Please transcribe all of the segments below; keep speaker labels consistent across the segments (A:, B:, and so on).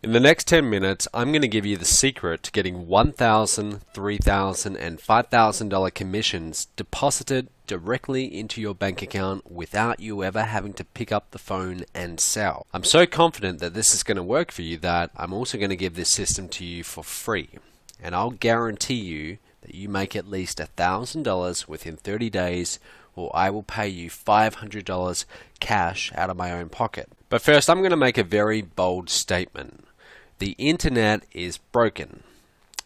A: In the next 10 minutes, I'm going to give you the secret to getting $1,000, $3,000, and $5,000 commissions deposited directly into your bank account without you ever having to pick up the phone and sell. I'm so confident that this is going to work for you that I'm also going to give this system to you for free. And I'll guarantee you that you make at least $1,000 within 30 days, or I will pay you $500 cash out of my own pocket. But first, I'm going to make a very bold statement. The internet is broken.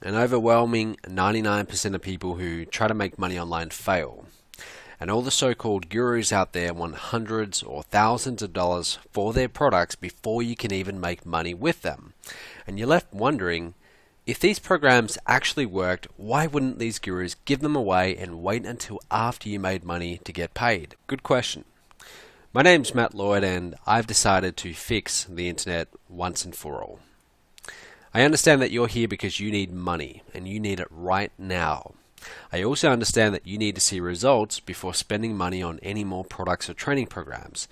A: An overwhelming 99% of people who try to make money online fail. And all the so-called gurus out there want hundreds or thousands of dollars for their products before you can even make money with them. And you're left wondering, if these programs actually worked, why wouldn't these gurus give them away and wait until after you made money to get paid? Good question. My name's Matt Lloyd, and I've decided to fix the internet once and for all. I understand that you're here because you need money, and you need it right now. I also understand that you need to see results before spending money on any more products or training programs.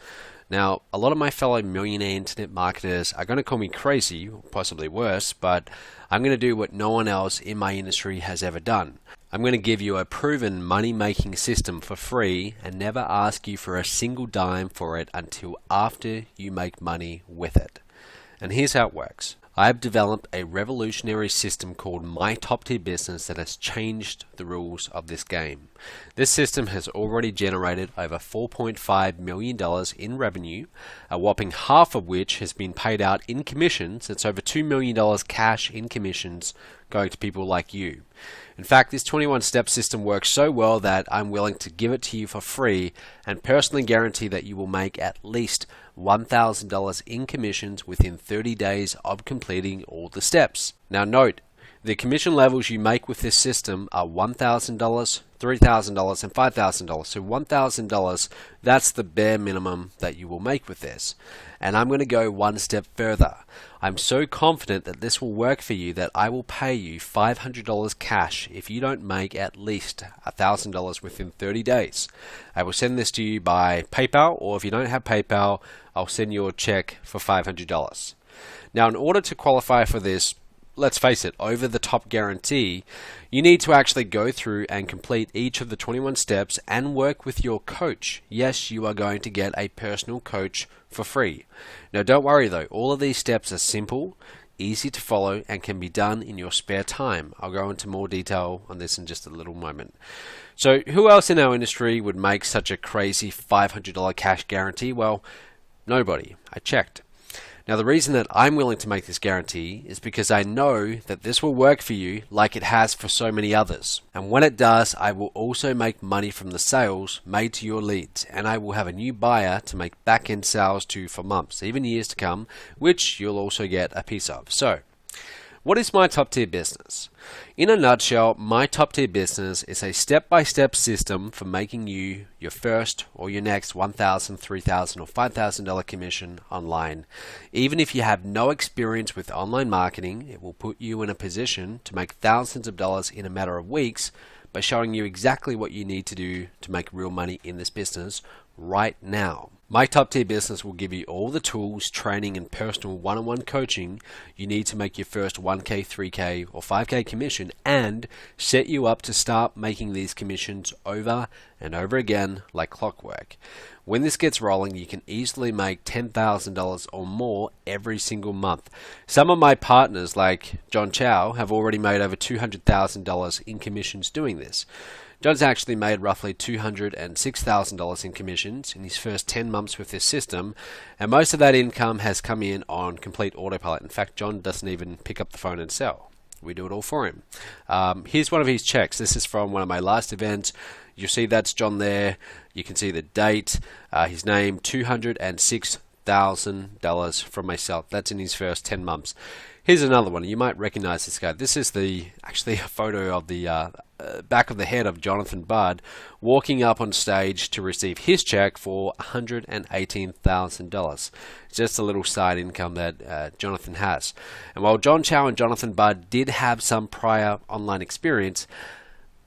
A: Now, a lot of my fellow millionaire internet marketers are going to call me crazy, or possibly worse, but I'm going to do what no one else in my industry has ever done. I'm going to give you a proven money-making system for free and never ask you for a single dime for it until after you make money with it. And here's how it works. I've developed a revolutionary system called My Top Tier Business that has changed the rules of this game. This system has already generated over $4.5 million in revenue, a whopping half of which has been paid out in commissions. It's over $2 million cash in commissions going to people like you. In fact, this 21-step system works so well that I'm willing to give it to you for free and personally guarantee that you will make at least $1,000 in commissions within 30 days of completing all the steps. Now note, the commission levels you make with this system are $1,000, $3,000, and $5,000. So $1,000, that's the bare minimum that you will make with this. And I'm going to go one step further. I'm so confident that this will work for you that I will pay you $500 cash if you don't make at least $1,000 within 30 days. I will send this to you by PayPal, or if you don't have PayPal, I'll send you a check for $500. Now, in order to qualify for this, let's face it, over-the-top guarantee, you need to actually go through and complete each of the 21 steps and work with your coach. Yes, you are going to get a personal coach for free. Now, don't worry though, all of these steps are simple, easy to follow, and can be done in your spare time. I'll go into more detail on this in just a little moment. So, who else in our industry would make such a crazy $500 cash guarantee? Well, nobody. I checked. Now, the reason that I'm willing to make this guarantee is because I know that this will work for you like it has for so many others. And when it does, I will also make money from the sales made to your leads, and I will have a new buyer to make back-end sales to for months, even years to come, which you'll also get a piece of. So, what is My Top Tier Business? In a nutshell, My Top Tier Business is a step-by-step system for making you your first or your next $1,000, $3,000, or $5,000 commission online. Even if you have no experience with online marketing, it will put you in a position to make thousands of dollars in a matter of weeks by showing you exactly what you need to do to make real money in this business right now. My Top Tier Business will give you all the tools, training, and personal one-on-one coaching you need to make your first 1K, 3K, or 5K commission and set you up to start making these commissions over and over again like clockwork. When this gets rolling, you can easily make $10,000 or more every single month. Some of my partners, like John Chow, have already made over $200,000 in commissions doing this. John's actually made roughly $206,000 in commissions in his first 10 months with this system, and most of that income has come in on complete autopilot. In fact, John doesn't even pick up the phone and sell. We do it all for him. Here's one of his checks. This is from one of my last events. You'll see that's John there. You can see the date, his name, $206,000 from myself. That's in his first 10 months. Here's another one. You might recognize this guy. This is actually a photo of the back of the head of Jonathan Budd walking up on stage to receive his check for $118,000. Just a little side income that Jonathan has. And while John Chow and Jonathan Budd did have some prior online experience,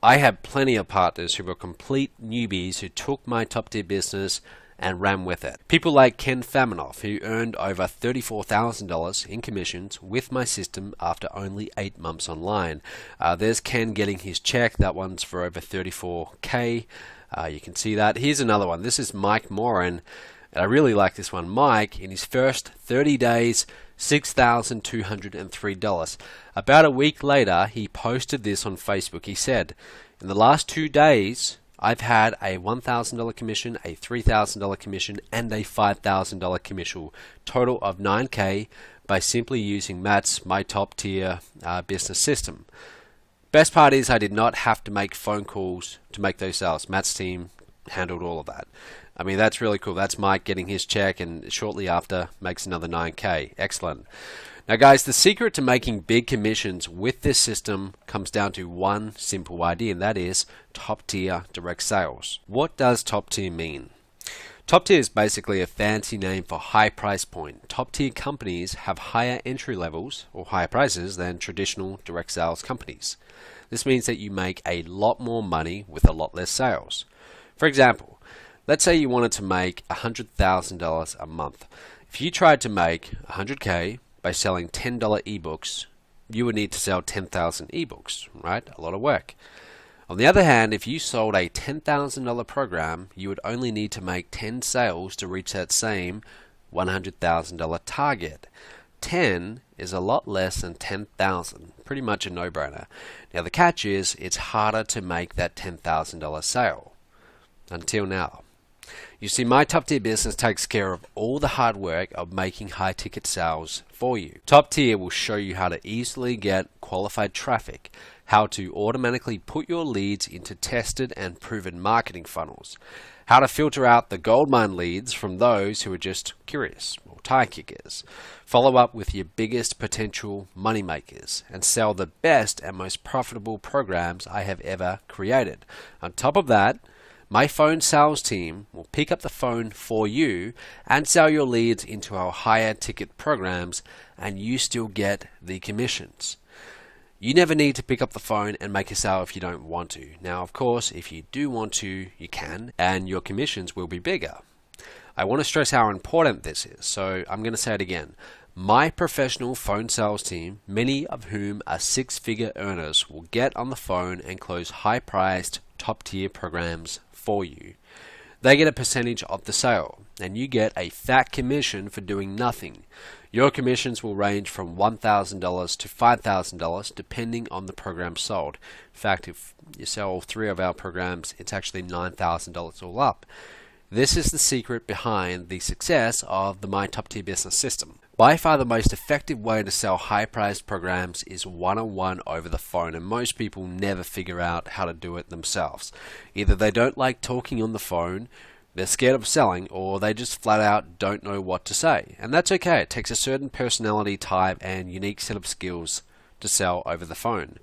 A: I have plenty of partners who were complete newbies who took My Top Tier Business and ran with it. People like Ken Faminoff, who earned over $34,000 in commissions with my system after only 8 months online. There's Ken getting his check. That one's for over $34K. You can see that. Here's another one. This is Mike Moran. And I really like this one. Mike, in his first 30 days, $6,203. About a week later, he posted this on Facebook. He said, in the last 2 days, I've had a $1,000 commission, a $3,000 commission, and a $5,000 commission, total of $9K by simply using Matt's My Top Tier business system. Best part is I did not have to make phone calls to make those sales. Matt's team handled all of that. I mean, that's really cool. That's Mike getting his check and shortly after makes another 9K. Excellent. Now guys, the secret to making big commissions with this system comes down to one simple idea, and that is top tier direct sales. What does top tier mean? Top tier is basically a fancy name for high price point. Top tier companies have higher entry levels or higher prices than traditional direct sales companies. This means that you make a lot more money with a lot less sales. For example, let's say you wanted to make $100,000 a month. If you tried to make $100K by selling $10 ebooks, you would need to sell 10,000 ebooks, right? A lot of work. On the other hand, if you sold a $10,000 program, you would only need to make 10 sales to reach that same $100,000 target. 10 is a lot less than 10,000. Pretty much a no-brainer. Now the catch is, it's harder to make that $10,000 sale. Until now. You see, my top tier business takes care of all the hard work of making high ticket sales for you. Top tier will show you how to easily get qualified traffic, how to automatically put your leads into tested and proven marketing funnels, how to filter out the goldmine leads from those who are just curious or tire kickers, follow up with your biggest potential money makers, and sell the best and most profitable programs I have ever created. On top of that, my phone sales team will pick up the phone for you and sell your leads into our higher ticket programs, and you still get the commissions. You never need to pick up the phone and make a sale if you don't want to. Now, of course, if you do want to, you can, and your commissions will be bigger. I want to stress how important this is, so I'm going to say it again. My professional phone sales team, many of whom are six-figure earners, will get on the phone and close high-priced, top-tier programs for you. They get a percentage of the sale, and you get a fat commission for doing nothing. Your commissions will range from $1,000 to $5,000 depending on the program sold. In fact, if you sell all 3 of our programs, it's actually $9,000 all up. This is the secret behind the success of the My Top Tier Business System. By far the most effective way to sell high-priced programs is one-on-one over the phone, and most people never figure out how to do it themselves. Either they don't like talking on the phone, they're scared of selling, or they just flat out don't know what to say. And that's okay. It takes a certain personality type and unique set of skills to sell over the phone.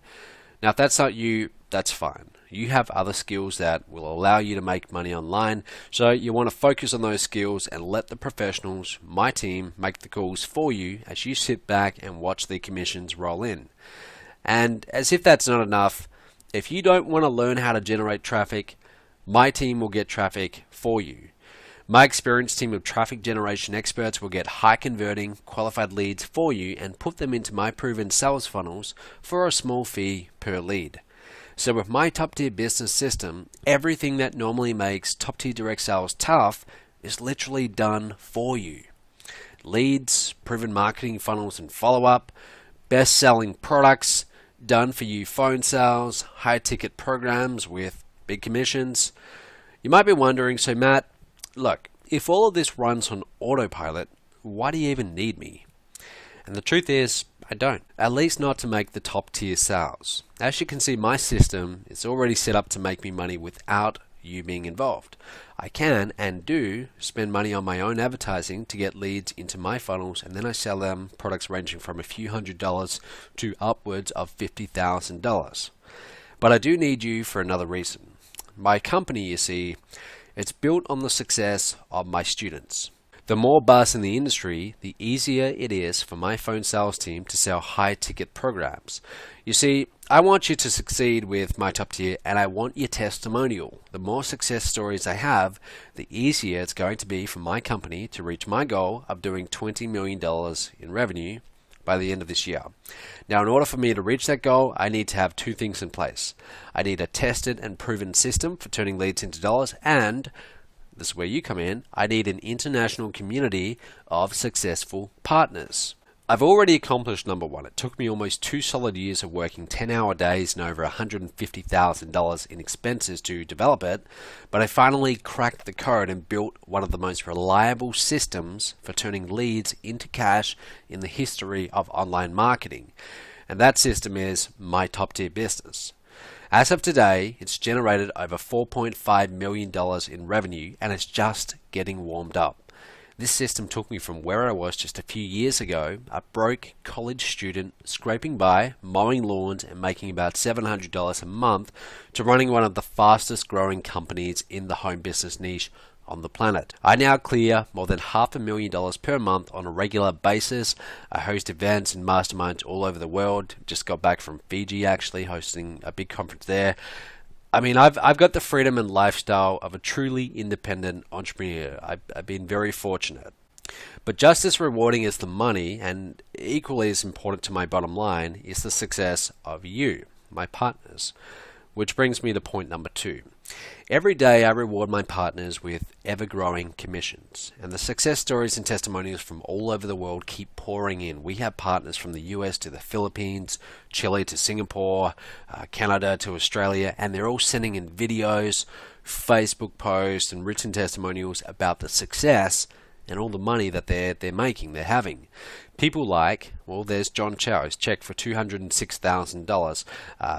A: Now, if that's not you, that's fine. You have other skills that will allow you to make money online, so you want to focus on those skills and let the professionals, my team, make the calls for you as you sit back and watch the commissions roll in. And as if that's not enough, if you don't want to learn how to generate traffic, my team will get traffic for you. My experienced team of traffic generation experts will get high converting, qualified leads for you and put them into my proven sales funnels for a small fee per lead. So with my top tier business system, everything that normally makes top tier direct sales tough is literally done for you. Leads, proven marketing funnels and follow-up, best selling products, done for you phone sales, high ticket programs with big commissions. You might be wondering, so Matt, look, if all of this runs on autopilot, why do you even need me? And the truth is, I don't. At least not to make the top tier sales. As you can see, my system is already set up to make me money without you being involved. I can and do spend money on my own advertising to get leads into my funnels, and then I sell them products ranging from a few $100s to upwards of $50,000. But I do need you for another reason. My company, you see, it's built on the success of my students. The more buzz in the industry, the easier it is for my phone sales team to sell high-ticket programs. You see, I want you to succeed with my top tier, and I want your testimonial. The more success stories I have, the easier it's going to be for my company to reach my goal of doing $20 million in revenue by the end of this year. Now, in order for me to reach that goal, I need to have two things in place. I need a tested and proven system for turning leads into dollars, and this is where you come in, I need an international community of successful partners. I've already accomplished number one. It took me almost 2 solid years of working 10-hour days and over $150,000 in expenses to develop it, but I finally cracked the code and built one of the most reliable systems for turning leads into cash in the history of online marketing. And that system is my top tier business. As of today, it's generated over $4.5 million in revenue, and it's just getting warmed up. This system took me from where I was just a few years ago, a broke college student scraping by, mowing lawns and making about $700 a month, to running one of the fastest growing companies in the home business niche on the planet. I now clear more than $500,000 per month on a regular basis. I host events and masterminds all over the world. Just got back from Fiji, actually, hosting a big conference there. I mean, I've got the freedom and lifestyle of a truly independent entrepreneur. I've been very fortunate. But just as rewarding as the money, and equally as important to my bottom line, is the success of you, my partners. Which brings me to point number 2. Every day I reward my partners with ever-growing commissions, and the success stories and testimonials from all over the world keep pouring in. We have partners from the US to the Philippines, Chile to Singapore, Canada to Australia, and they're all sending in videos, Facebook posts, and written testimonials about the success and all the money that they're making, they're having. People like, well, there's John Chow, his check for $206,000.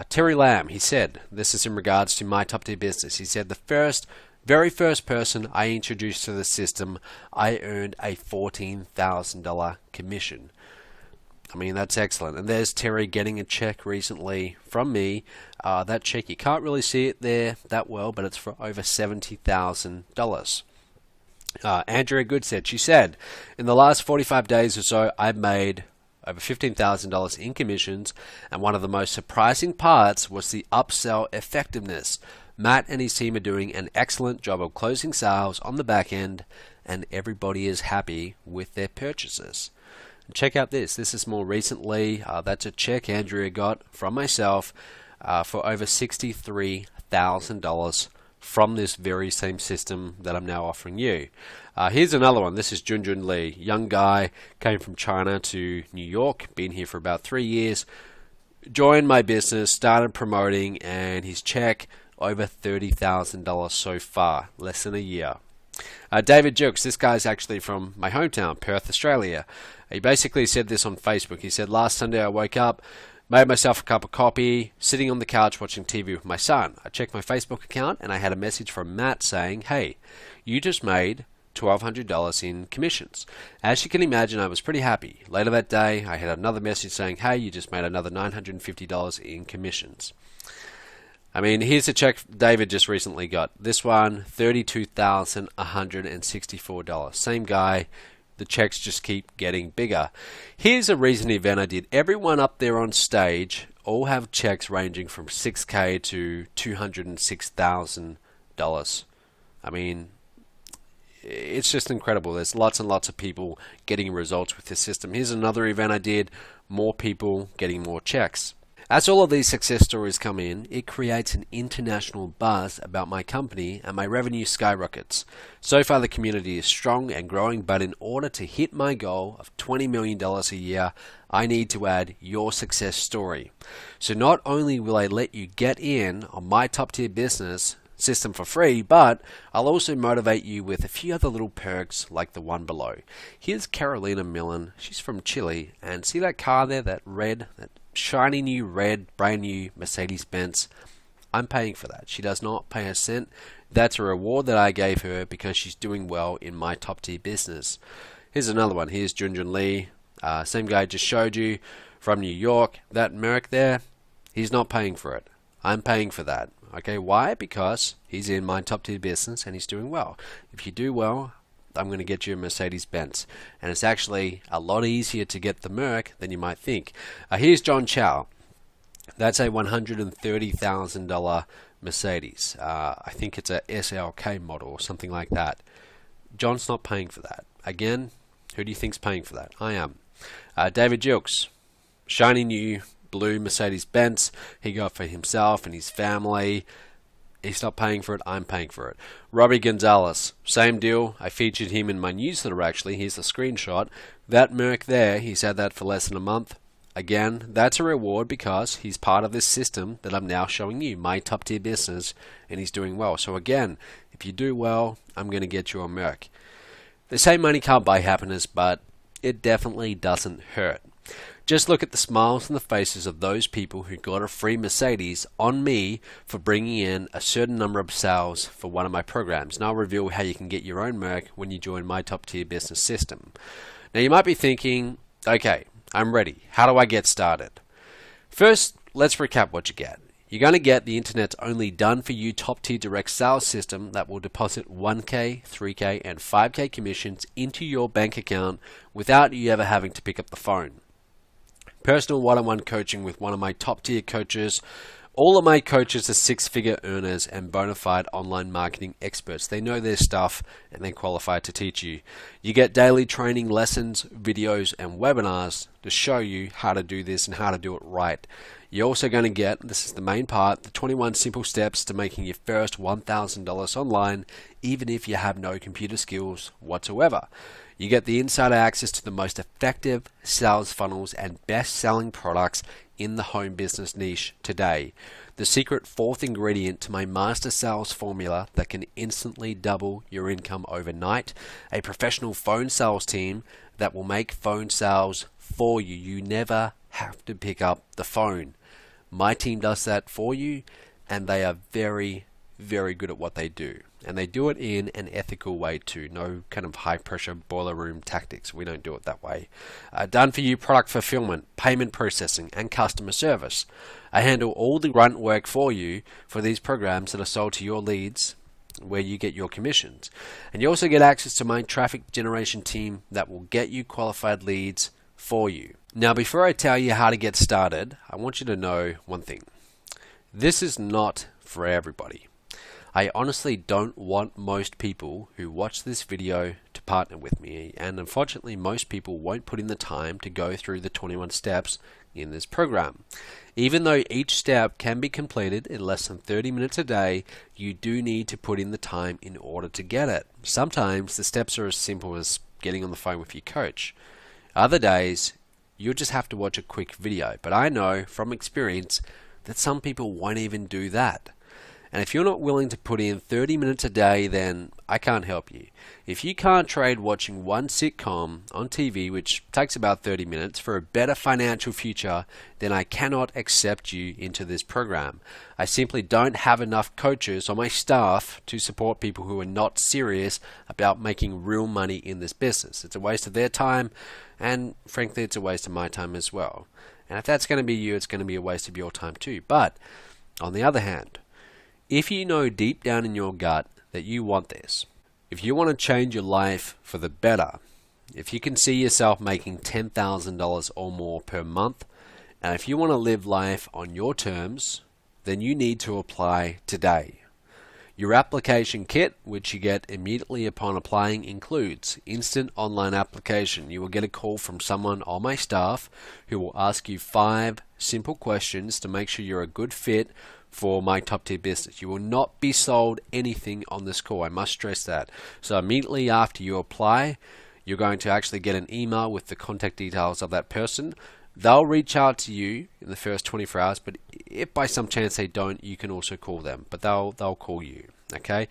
A: Terry Lamb, he said, this is in regards to my top tier business. He said, the very first person I introduced to the system, I earned a $14,000 commission. I mean, that's excellent. And there's Terry getting a check recently from me. That check, you can't really see it there that well, but it's for over $70,000. Andrea Good said, she said, in the last 45 days or so, I've made over $15,000 in commissions, and one of the most surprising parts was the upsell effectiveness. Matt and his team are doing an excellent job of closing sales on the back end, and everybody is happy with their purchases. And check out this. This is more recently. That's a check Andrea got from myself for over $63,000 from this very same system that I'm now offering you. Here's another one. This is Junjun Lee, young guy, came from China to New York, been here for about 3 years, joined my business, started promoting, and his check over $30,000 so far, less than a year. David Jukes, this guy's actually from my hometown, Perth, Australia. He basically said this on Facebook. He said, last Sunday I woke up, made myself a cup of coffee, sitting on the couch watching TV with my son. I checked my Facebook account and I had a message from Matt saying, hey, you just made $1,200 in commissions. As you can imagine, I was pretty happy. Later that day, I had another message saying, hey, you just made another $950 in commissions. I mean, here's a check David just recently got. This one, $32,164. Same guy. The checks just keep getting bigger. Here's a recent event I did. Everyone up there on stage all have checks ranging from $6,000 to $206,000. I mean, it's just incredible. There's lots and lots of people getting results with this system. Here's another event I did. More people getting more checks. As all of these success stories come in, it creates an international buzz about my company and my revenue skyrockets. So far the community is strong and growing, but in order to hit my goal of $20 million a year, I need to add your success story. So not only will I let you get in on my top tier business system for free, but I'll also motivate you with a few other little perks like the one below. Here's Carolina Millen. She's from Chile, and see that car there, that shiny new red, brand new Mercedes Benz? I'm paying for that. She does not pay a cent. That's a reward that I gave her because she's doing well in my top tier business. Here's another one. Here's Junjun Lee. Same guy I just showed you from New York. That Merc there, he's not paying for it. I'm paying for that. Okay, why? Because he's in my top tier business and he's doing well. If you do well, I'm going to get you a Mercedes Benz. And it's actually a lot easier to get the Merc than you might think. Here's John Chow. That's a $130,000 Mercedes. I think it's a SLK model or something like that. John's not paying for that. Again, who do you think's paying for that? I am. David Gilks, shiny new blue Mercedes Benz. He got for himself and his family. He's not paying for it, I'm paying for it. Robbie Gonzalez, same deal. I featured him in my newsletter actually. Here's the screenshot. That Merc there, he's had that for less than a month. Again, that's a reward because he's part of this system that I'm now showing you, my top tier business, and he's doing well. So again, if you do well, I'm going to get you a Merc. They say money can't buy happiness, but it definitely doesn't hurt. Just look at the smiles on the faces of those people who got a free Mercedes on me for bringing in a certain number of sales for one of my programs. And I'll reveal how you can get your own Merc when you join my top tier business system. Now you might be thinking, okay, I'm ready. How do I get started? First, let's recap what you get. You're going to get the internet's only done-for-you top-tier direct sales system that will deposit 1K, 3K, and 5K commissions into your bank account without you ever having to pick up the phone. Personal one-on-one coaching with one of my top-tier coaches. All of my coaches are six-figure earners and bona fide online marketing experts. They know their stuff and they're qualified to teach you. You get daily training lessons, videos, and webinars to show you how to do this and how to do it right. You're also going to get, this is the main part, the 21 simple steps to making your first $1,000 online, even if you have no computer skills whatsoever. You get the insider access to the most effective sales funnels and best-selling products in the home business niche today. The secret fourth ingredient to my master sales formula that can instantly double your income overnight. A professional phone sales team that will make phone sales for you. You never have to pick up the phone. My team does that for you, and they are very, very good at what they do. And they do it in an ethical way too. No kind of high pressure boiler room tactics. We don't do it that way. Done for you product fulfillment, payment processing, and customer service. I handle all the grunt work for you for these programs that are sold to your leads where you get your commissions. And you also get access to my traffic generation team that will get you qualified leads for you. Now, before I tell you how to get started, I want you to know one thing. This is not for everybody. I honestly don't want most people who watch this video to partner with me, and unfortunately most people won't put in the time to go through the 21 steps in this program. Even though each step can be completed in less than 30 minutes a day, you do need to put in the time in order to get it. Sometimes the steps are as simple as getting on the phone with your coach. Other days, you'll just have to watch a quick video, but I know from experience that some people won't even do that. And if you're not willing to put in 30 minutes a day, then I can't help you. If you can't trade watching one sitcom on TV, which takes about 30 minutes, for a better financial future, then I cannot accept you into this program. I simply don't have enough coaches on my staff to support people who are not serious about making real money in this business. It's a waste of their time, and frankly, it's a waste of my time as well. And if that's going to be you, it's going to be a waste of your time too. But on the other hand, if you know deep down in your gut that you want this, if you want to change your life for the better, if you can see yourself making $10,000 or more per month, and if you want to live life on your terms, then you need to apply today. Your application kit, which you get immediately upon applying, includes instant online application. You will get a call from someone on my staff who will ask you 5 simple questions to make sure you're a good fit for my top tier business. You will not be sold anything on this call. I must stress that. So immediately after you apply, you're going to actually get an email with the contact details of that person. They'll reach out to you in the first 24 hours, but if by some chance they don't, you can also call them, but they'll call you. Okay.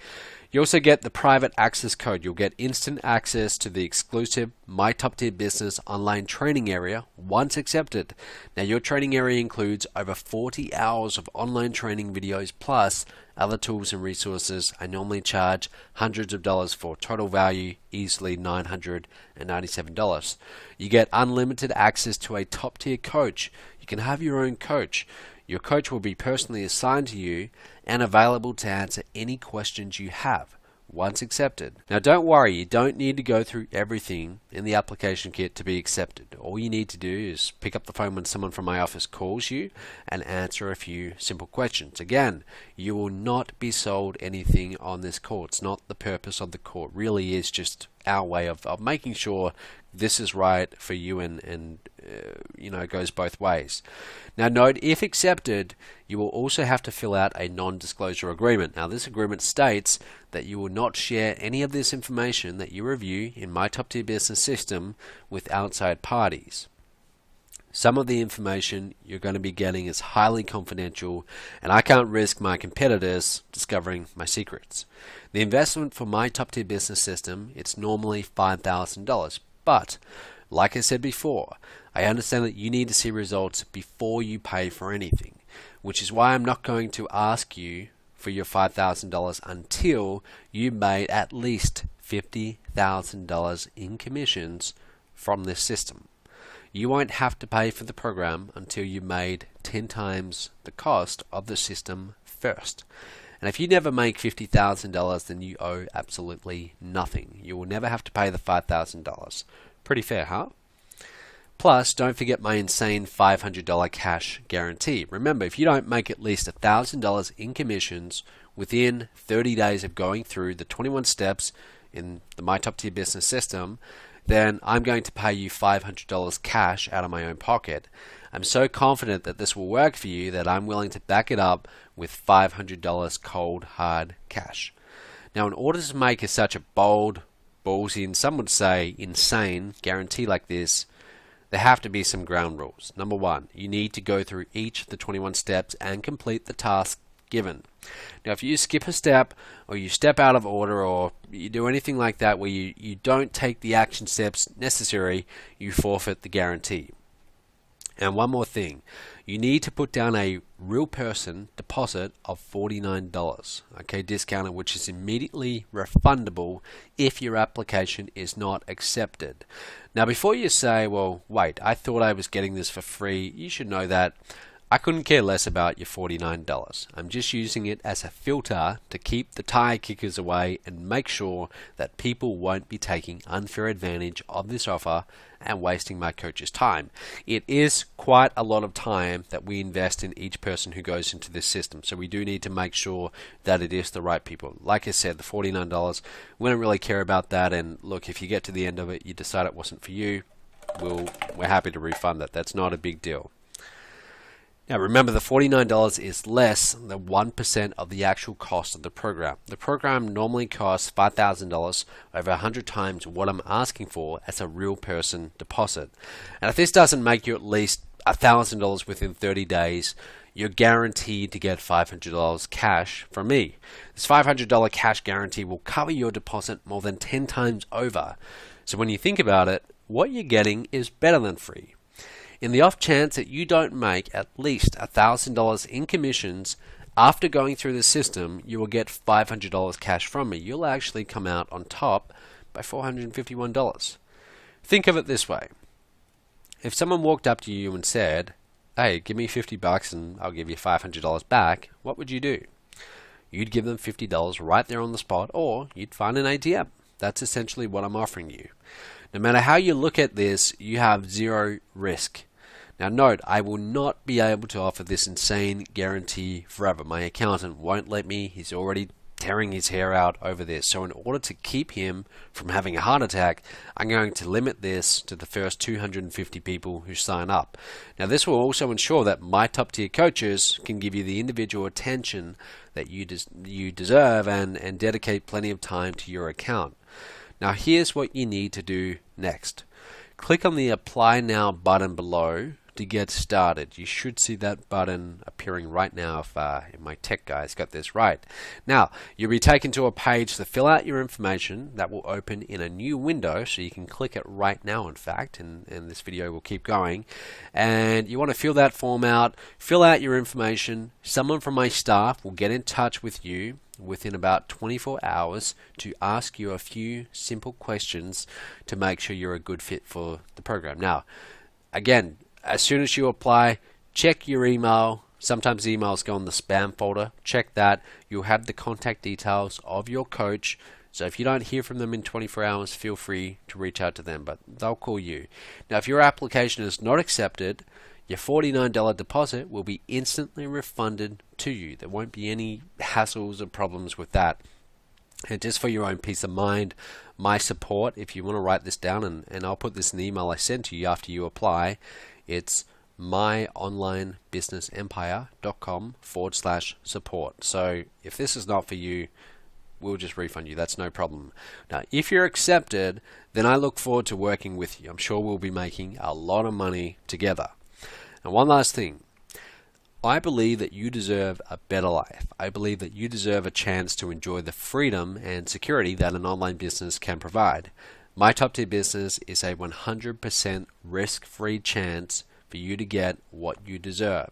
A: You also get the private access code. You'll get instant access to the exclusive My Top Tier Business online training area once accepted. Now, your training area includes over 40 hours of online training videos plus other tools and resources. I normally charge hundreds of dollars for, total value easily $997. You get unlimited access to a top tier coach. You can have your own coach. Your coach will be personally assigned to you and available to answer any questions you have. once accepted. Now don't worry, you don't need to go through everything in the application kit to be accepted. All you need to do is pick up the phone when someone from my office calls you and answer a few simple questions. Again, you will not be sold anything on this call. It's not the purpose of the call. It really is just our way of making sure this is right for you, and you know, it goes both ways. Now note, if accepted, you will also have to fill out a non-disclosure agreement. Now this agreement states that you will not share any of this information that you review in My Top Tier Business System with outside parties. Some of the information you're going to be getting is highly confidential, and I can't risk my competitors discovering my secrets. The investment for My Top Tier Business System, it's normally $5,000. But, like I said before, I understand that you need to see results before you pay for anything, which is why I'm not going to ask you for your $5,000 until you made at least $50,000 in commissions from this system. You won't have to pay for the program until you made 10 times the cost of the system first. And if you never make $50,000, then you owe absolutely nothing. You will never have to pay the $5,000. Pretty fair, huh? Plus, don't forget my insane $500 cash guarantee. Remember, if you don't make at least $1,000 in commissions within 30 days of going through the 21 steps in the My Top Tier Business System, then I'm going to pay you $500 cash out of my own pocket. I'm so confident that this will work for you that I'm willing to back it up with $500 cold hard cash. Now, in order to make such a bold, ballsy, and some would say insane guarantee like this, there have to be some ground rules. Number one, you need to go through each of the 21 steps and complete the task given. Now, if you skip a step, or you step out of order, or you do anything like that where you don't take the action steps necessary, you forfeit the guarantee. And one more thing, you need to put down a real person deposit of $49, okay, discounted, which is immediately refundable if your application is not accepted. Now, before you say, well, wait, I thought I was getting this for free, you should know that I couldn't care less about your $49. I'm just using it as a filter to keep the tire kickers away and make sure that people won't be taking unfair advantage of this offer and wasting my coach's time. It is quite a lot of time that we invest in each person who goes into this system, so we do need to make sure that it is the right people. Like I said, the $49, we don't really care about that, and look, if you get to the end of it, you decide it wasn't for you, we're happy to refund that. That's not a big deal. Now remember, the $49 is less than 1% of the actual cost of the program. The program normally costs $5,000, over 100 times what I'm asking for as a real person deposit. And if this doesn't make you at least $1,000 within 30 days, you're guaranteed to get $500 cash from me. This $500 cash guarantee will cover your deposit more than 10 times over. So when you think about it, what you're getting is better than free. In the off chance that you don't make at least $1,000 in commissions after going through the system, you will get $500 cash from me. You'll actually come out on top by $451. Think of it this way. If someone walked up to you and said, hey, give me $50 and I'll give you $500 back, what would you do? You'd give them $50 right there on the spot, or you'd find an ATM. That's essentially what I'm offering you. No matter how you look at this, you have zero risk. Now note, I will not be able to offer this insane guarantee forever. My accountant won't let me. He's already tearing his hair out over this. So in order to keep him from having a heart attack, I'm going to limit this to the first 250 people who sign up. Now this will also ensure that my top tier coaches can give you the individual attention that you deserve and dedicate plenty of time to your account. Now here's what you need to do next. Click on the Apply Now button below to get started. You should see that button appearing right now if my tech guys got this right. Now, you'll be taken to a page to fill out your information that will open in a new window, so you can click it right now, in fact, and this video will keep going. And you want to fill that form out, fill out your information. Someone from my staff will get in touch with you within about 24 hours to ask you a few simple questions to make sure you're a good fit for the program. Now, again, as soon as you apply, check your email. Sometimes emails go in the spam folder. Check that. You'll have the contact details of your coach. So if you don't hear from them in 24 hours, feel free to reach out to them, but they'll call you. Now, if your application is not accepted, your $49 deposit will be instantly refunded to you. There won't be any hassles or problems with that. And just for your own peace of mind, my support, if you want to write this down, and I'll put this in the email I send to you after you apply, it's myonlinebusinessempire.com/support. So if this is not for you, we'll just refund you. That's no problem. Now, if you're accepted, then I look forward to working with you. I'm sure we'll be making a lot of money together. And one last thing. I believe that you deserve a better life. I believe that you deserve a chance to enjoy the freedom and security that an online business can provide. My top tier business is a 100% risk-free chance for you to get what you deserve.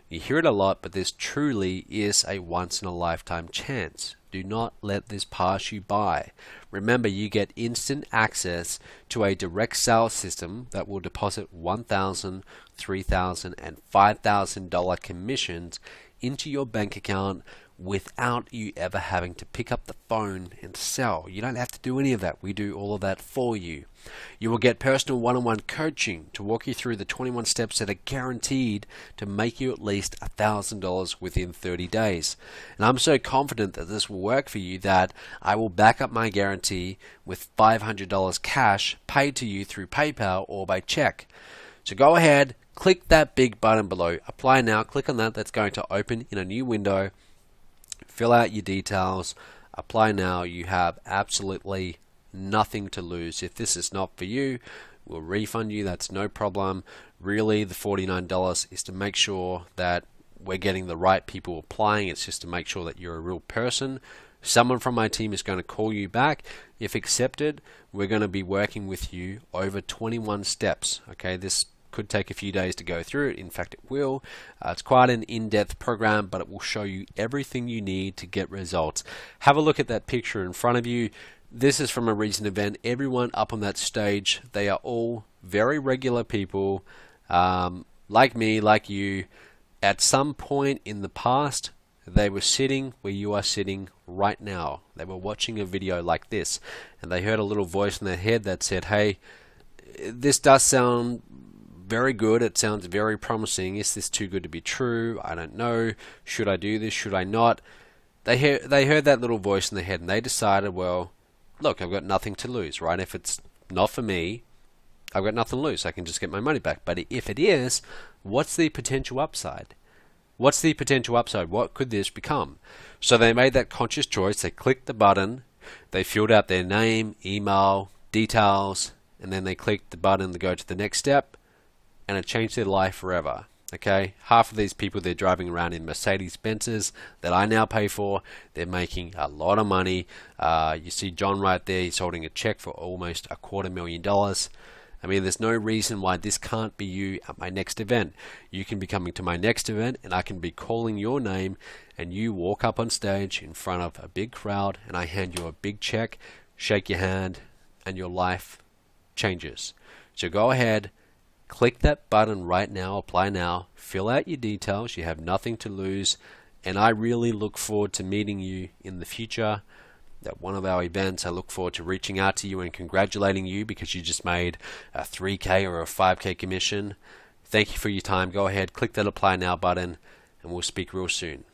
A: You hear it a lot, but this truly is a once-in-a-lifetime chance. Do not let this pass you by. Remember, you get instant access to a direct sales system that will deposit $1,000, $3,000, and $5,000 commissions into your bank account without you ever having to pick up the phone and sell. You don't have to do any of that. We do all of that for you. You will get personal one-on-one coaching to walk you through the 21 steps that are guaranteed to make you at least $1,000 within 30 days. And I'm so confident that this will work for you that I will back up my guarantee with $500 cash paid to you through PayPal or by check. So go ahead, click that big button below. Apply now. Click on that. That's going to open in a new window. Fill out your details, apply now. You have absolutely nothing to lose. If this is not for you, we'll refund you. That's no problem. Really, the $49 is to make sure that we're getting the right people applying. It's just to make sure that you're a real person. Someone from my team is going to call you back. If accepted, we're going to be working with you over 21 steps. Okay, this could take a few days to go through it. In fact, it will. It's quite an in-depth program, but it will show you everything you need to get results. Have a look at that picture in front of you. This is from a recent event. Everyone up on that stage, they are all very regular people, like me, like you. At some point in the past, they were sitting where you are sitting right now. They were watching a video like this, and they heard a little voice in their head that said, hey, this does sound very good. It sounds very promising. Is this too good to be true? I don't know. Should I do this? Should I not? They heard that little voice in their head, and they decided, well, look, I've got nothing to lose, right? If it's not for me, I've got nothing to lose. I can just get my money back. But if it is, what's the potential upside? What's the potential upside? What could this become? So they made that conscious choice. They clicked the button. They filled out their name, email, details, and then they clicked the button to go to the next step. And it changed their life forever. Okay, half of these people, they're driving around in Mercedes Benzes that I now pay for. They're making a lot of money. You see John right there, he's holding a check for almost $250,000. I mean, there's no reason why this can't be you at my next event. You can be coming to my next event, and I can be calling your name, and you walk up on stage in front of a big crowd, and I hand you a big check, shake your hand, and your life changes. So go ahead. Click that button right now, apply now, fill out your details. You have nothing to lose, and I really look forward to meeting you in the future at one of our events. I look forward to reaching out to you and congratulating you because you just made a 3K or a 5K commission. Thank you for your time. Go ahead, click that apply now button, and we'll speak real soon.